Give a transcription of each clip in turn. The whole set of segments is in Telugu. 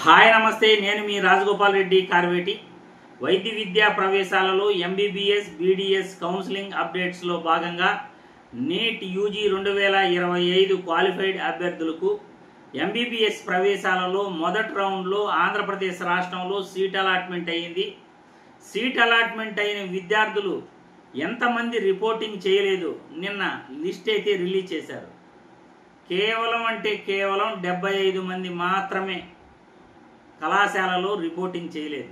హాయ్ నమస్తే, నేను మీ రాజగోపాల్ రెడ్డి కార్వేటి. వైద్య విద్యా ప్రవేశాలలో ఎంబీబీఎస్ బీడీఎస్ కౌన్సిలింగ్ అప్డేట్స్లో భాగంగా నీట్ యూజీ 2025 క్వాలిఫైడ్ అభ్యర్థులకు ఎంబీబీఎస్ ప్రవేశాలలో మొదటి రౌండ్లో ఆంధ్రప్రదేశ్ రాష్ట్రంలో సీట్ అలాట్మెంట్ అయ్యింది. సీట్ అలాట్మెంట్ అయిన విద్యార్థులు ఎంతమంది రిపోర్టింగ్ చేయలేదు నిన్న లిస్ట్ అయితే రిలీజ్ చేశారు. కేవలం 75 మంది మాత్రమే కళాశాలలో రిపోర్టింగ్ చేయలేదు.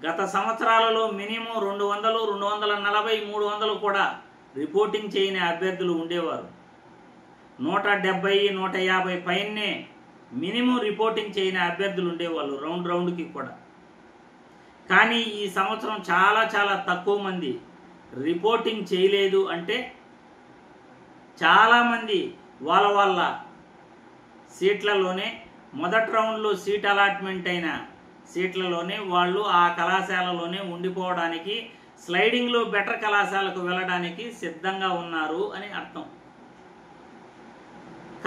గత సంవత్సరాలలో మినిమం 200, 240, 300 కూడా రిపోర్టింగ్ చేయని అభ్యర్థులు ఉండేవారు. 170, 150 పైనే మినిమం రిపోర్టింగ్ చేయని అభ్యర్థులు ఉండేవాళ్ళు రౌండ్కి కూడా. కానీ ఈ సంవత్సరం చాలా తక్కువ మంది రిపోర్టింగ్ చేయలేదు. అంటే చాలామంది వాళ్ళ సీట్లలోనే మొదటి రౌండ్లో సీట్ అలాట్మెంట్ అయిన సీట్లలోనే వాళ్ళు ఆ కళాశాలలోనే ఉండిపోవడానికి, స్లైడింగ్లో బెటర్ కళాశాలకు వెళ్ళడానికి సిద్ధంగా ఉన్నారు అని అర్థం.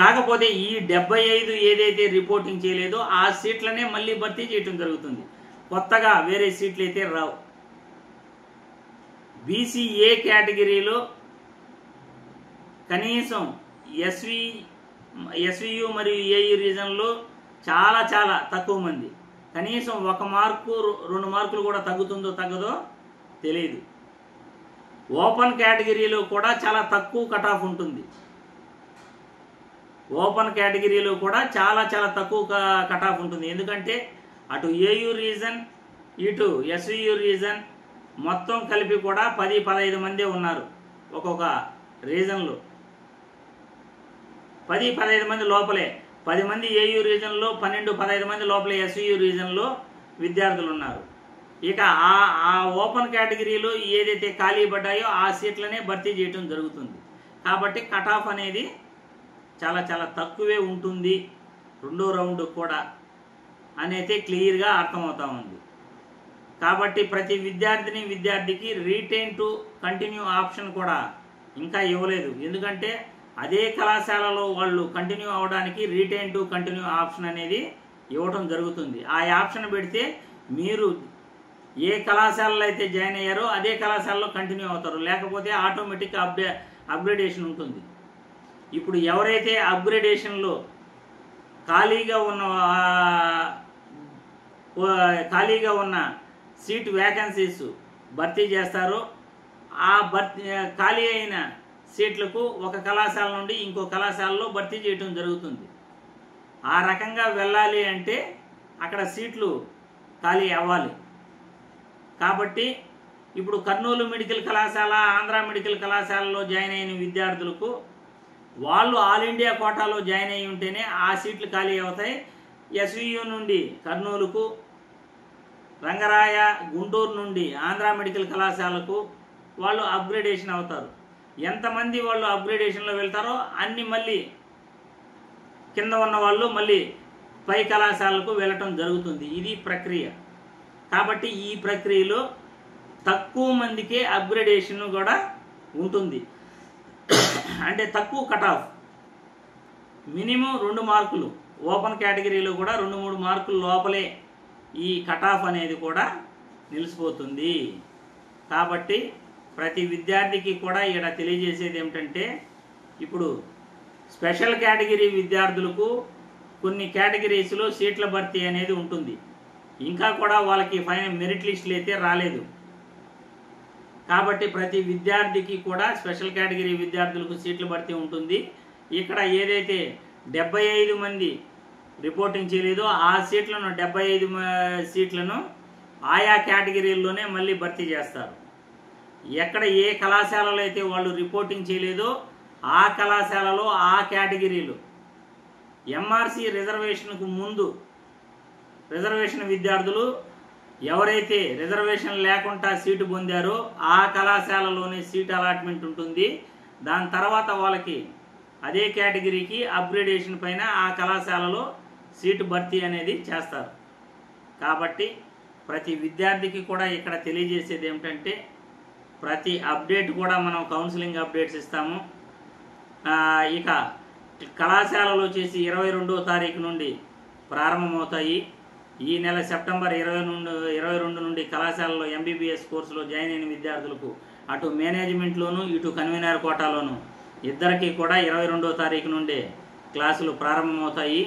కాకపోతే ఈ 75 ఏదైతే రిపోర్టింగ్ చేయలేదో ఆ సీట్లనే మళ్ళీ భర్తీ చేయడం జరుగుతుంది. కొత్తగా వేరే సీట్లు అయితే రావు. బీసీఏ కేటగిరీలో కనీసం ఎస్వియు మరియు ఏయు రీజన్లో చాలా తక్కువ మంది, కనీసం 1 మార్కు 2 మార్కులు కూడా తగ్గుతుందో తగ్గదో తెలియదు. ఓపెన్ కేటగిరీలో కూడా చాలా తక్కువ కట్ ఆఫ్ ఉంటుంది. ఓపెన్ కేటగిరీలో కూడా చాలా తక్కువ కట్ ఆఫ్ ఉంటుంది. ఎందుకంటే అటు ఏయు రీజన్ ఇటు ఎస్వియు రీజన్ మొత్తం కలిపి కూడా 10-15 మందే ఉన్నారు. ఒక్కొక్క రీజన్లో 10-15 మంది లోపలే, 10 మంది ఏయు రీజన్లో, 12-15 మంది లోపలే ఎస్వియు రీజన్లో విద్యార్థులు ఉన్నారు. ఇక ఆ ఓపెన్ కేటగిరీలో ఏదైతే ఖాళీ పడ్డాయో ఆ సీట్లనే భర్తీ చేయడం జరుగుతుంది. కాబట్టి కట్ ఆఫ్ అనేది చాలా తక్కువే ఉంటుంది రెండో రౌండ్ కూడా అనేది క్లియర్గా అర్థమవుతా ఉంది. కాబట్టి ప్రతి విద్యార్థికి రీటైన్ టు కంటిన్యూ ఆప్షన్ కూడా ఇంకా ఇవ్వలేదు. ఎందుకంటే అదే కళాశాలలో వాళ్ళు కంటిన్యూ అవడానికి రీటైన్ టు కంటిన్యూ ఆప్షన్ అనేది ఇవ్వటం జరుగుతుంది. ఆ ఆప్షన్ పెడితే మీరు ఏ కళాశాలలో అయితే జాయిన్ అయ్యారో అదే కళాశాలలో కంటిన్యూ అవుతారు. లేకపోతే ఆటోమేటిక్ అప్గ్రేడేషన్ ఉంటుంది. ఇప్పుడు ఎవరైతే అప్గ్రేడేషన్లో ఖాళీగా ఉన్న సీట్ వ్యాకెన్సీస్ భర్తీ చేస్తారో ఆ ఖాళీ అయిన సీట్లకు ఒక కళాశాల నుండి ఇంకో కళాశాలలో భర్తీ చేయడం జరుగుతుంది. ఆ రకంగా వెళ్ళాలి అంటే అక్కడ సీట్లు ఖాళీ అవ్వాలి. కాబట్టి ఇప్పుడు కర్నూలు మెడికల్ కళాశాల, ఆంధ్ర మెడికల్ కళాశాలలో జాయిన్ అయిన విద్యార్థులకు వాళ్ళు ఆల్ ఇండియా కోటాలో జాయిన్ అయి ఉంటేనే ఆ సీట్లు ఖాళీ అవుతాయి. ఎస్వియు నుండి కర్నూలుకు, రంగరాయ గుంటూరు నుండి ఆంధ్ర మెడికల్ కళాశాలకు వాళ్ళు అప్గ్రేడేషన్ అవుతారు. ఎంతమంది వాళ్ళు అప్గ్రేడేషన్లో వెళ్తారో అన్ని మళ్ళీ కింద ఉన్న వాళ్ళు మళ్ళీ పై కళాశాలకు వెళ్ళటం జరుగుతుంది. ఇది ప్రక్రియ. కాబట్టి ఈ ప్రక్రియలో తక్కువ మందికే అప్గ్రేడేషన్ కూడా ఉంటుంది. అంటే తక్కువ కట్ ఆఫ్, మినిమం 2 మార్కులు, ఓపెన్ కేటగిరీలో కూడా 2-3 మార్కుల లోపలే ఈ కట్ ఆఫ్ అనేది కూడా నిలిచిపోతుంది. కాబట్టి ప్రతి విద్యార్థికి కూడా ఇక్కడ తెలియజేసేది ఏమిటంటే, ఇప్పుడు స్పెషల్ కేటగిరీ విద్యార్థులకు కొన్ని కేటగిరీస్లో సీట్ల భర్తీ అనేది ఉంటుంది. ఇంకా కూడా వాళ్ళకి ఫైనల్ మెరిట్ లిస్టులు అయితే రాలేదు. కాబట్టి ప్రతి విద్యార్థికి కూడా స్పెషల్ కేటగిరీ విద్యార్థులకు సీట్ల భర్తీ ఉంటుంది. ఇక్కడ ఏదైతే 75 మంది రిపోర్టింగ్ చేయలేదో ఆ సీట్లను 75 సీట్లను ఆయా కేటగిరీల్లోనే మళ్ళీ భర్తీ చేస్తారు. ఎక్కడ ఏ కళాశాలలో అయితే వాళ్ళు రిపోర్టింగ్ చేయలేదో ఆ కళాశాలలో ఆ కేటగిరీలు ఎంఆర్సి రిజర్వేషన్కు ముందు రిజర్వేషన్ విద్యార్థులు ఎవరైతే రిజర్వేషన్ లేకుండా సీటు పొందారో ఆ కళాశాలలోనే సీట్ అలాట్మెంట్ ఉంటుంది. దాని తర్వాత వాళ్ళకి అదే కేటగిరీకి అప్గ్రేడేషన్ పైన ఆ కళాశాలలో సీటు భర్తీ అనేది చేస్తారు. కాబట్టి ప్రతి విద్యార్థికి కూడా ఇక్కడ తెలియజేసేది ఏమిటంటే, ప్రతి అప్డేట్ కూడా మనం కౌన్సిలింగ్ అప్డేట్స్ ఇస్తాము. ఇక కళాశాలలో చేసి 22వ తారీఖు నుండి ప్రారంభమవుతాయి. ఈ నెల సెప్టెంబర్ 22 నుండి కళాశాలలో ఎంబీబీఎస్ కోర్సులో జాయిన్ అయిన విద్యార్థులకు అటు మేనేజ్మెంట్లోను ఇటు కన్వీనర్ కోటాలోను ఇద్దరికీ కూడా 22వ తారీఖు నుండే క్లాసులు ప్రారంభమవుతాయి.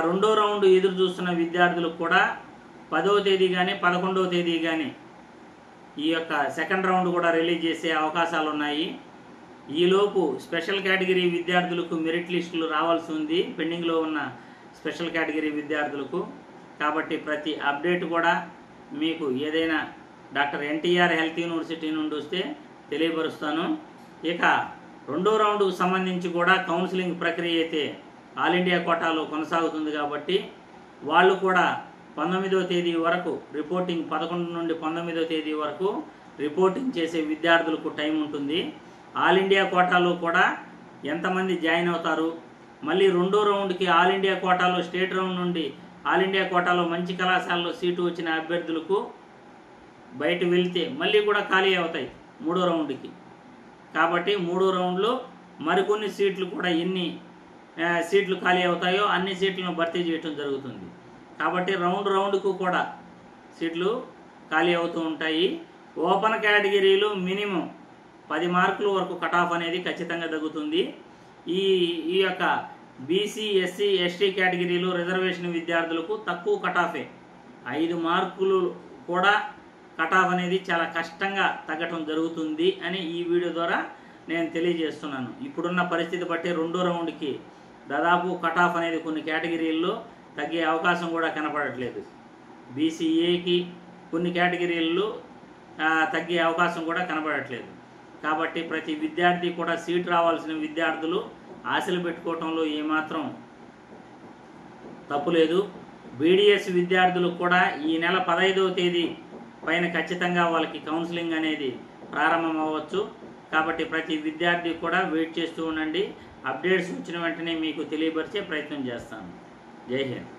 రెండో రౌండ్ ఎదురు చూస్తున్న విద్యార్థులకు కూడా 10వ తేదీ కానీ 11వ తేదీ కానీ ఈ యొక్క సెకండ్ రౌండ్ కూడా రిలీజ్ చేసే అవకాశాలు ఉన్నాయి. ఈలోపు స్పెషల్ కేటగిరీ విద్యార్థులకు మెరిట్ లిస్టులు రావాల్సి ఉంది, పెండింగ్లో ఉన్న స్పెషల్ కేటగిరీ విద్యార్థులకు. కాబట్టి ప్రతి అప్డేట్ కూడా మీకు ఏదైనా డాక్టర్ ఎన్టీఆర్ హెల్త్ యూనివర్సిటీ నుండి వస్తే తెలియపరుస్తాను. ఇక రెండో రౌండ్కు సంబంధించి కూడా కౌన్సిలింగ్ ప్రక్రియ అయితే ఆల్ ఇండియా కోటాలో కొనసాగుతుంది కాబట్టి వాళ్ళు కూడా 19వ తేదీ వరకు రిపోర్టింగ్, 11 నుండి 19వ తేదీ వరకు రిపోర్టింగ్ చేసే విద్యార్థులకు టైం ఉంటుంది. ఆల్ ఇండియా కోటాలో కూడా ఎంతమంది జాయిన్ అవుతారు, మళ్ళీ రెండో రౌండ్కి ఆల్ ఇండియా కోటాలో స్టేట్ రౌండ్ నుండి ఆల్ ఇండియా కోటాలో మంచి కళాశాలలో సీటు వచ్చిన అభ్యర్థులకు బయట వెళ్తే మళ్ళీ కూడా ఖాళీ అవుతాయి మూడో రౌండ్కి. కాబట్టి మూడో రౌండ్లో మరికొన్ని సీట్లు కూడా ఎన్ని సీట్లు ఖాళీ అవుతాయో అన్ని సీట్లను భర్తీ చేయడం జరుగుతుంది. కాబట్టి రౌండ్కు కూడా సీట్లు ఖాళీ అవుతూ ఉంటాయి. ఓపెన్ కేటగిరీలు మినిమం 10 మార్కుల వరకు కట్ ఆఫ్ అనేది ఖచ్చితంగా తగ్గుతుంది. ఈ యొక్క బీసీ, ఎస్సీ, ఎస్టీ కేటగిరీలు రిజర్వేషన్ విద్యార్థులకు తక్కువ కట్ ఆఫే, 5 మార్కులు కూడా కట్ ఆఫ్ అనేది చాలా కష్టంగా తగ్గటం జరుగుతుంది అని ఈ వీడియో ద్వారా నేను తెలియజేస్తున్నాను. ఇప్పుడున్న పరిస్థితి బట్టి రెండో రౌండ్కి దాదాపు కట్ ఆఫ్ అనేది కొన్ని కేటగిరీల్లో తగ్గే అవకాశం కూడా కనపడట్లేదు. బీసీఏకి కొన్ని కేటగిరీల్లో తగ్గే అవకాశం కూడా కనపడట్లేదు. కాబట్టి ప్రతి విద్యార్థి కూడా సీట్ రావాల్సిన విద్యార్థులు ఆశలు పెట్టుకోవటంలో ఏమాత్రం తప్పులేదు. బీడీఎస్ విద్యార్థులకు కూడా ఈ నెల 15వ తేదీ పైన ఖచ్చితంగా వాళ్ళకి కౌన్సిలింగ్ అనేది ప్రారంభం అవ్వచ్చు. కాబట్టి ప్రతి విద్యార్థి కూడా వెయిట్ చేస్తూ ఉండండి. అప్డేట్స్ వచ్చిన వెంటనే మీకు తెలియపరిచే ప్రయత్నం చేస్తాను. జై హింద్.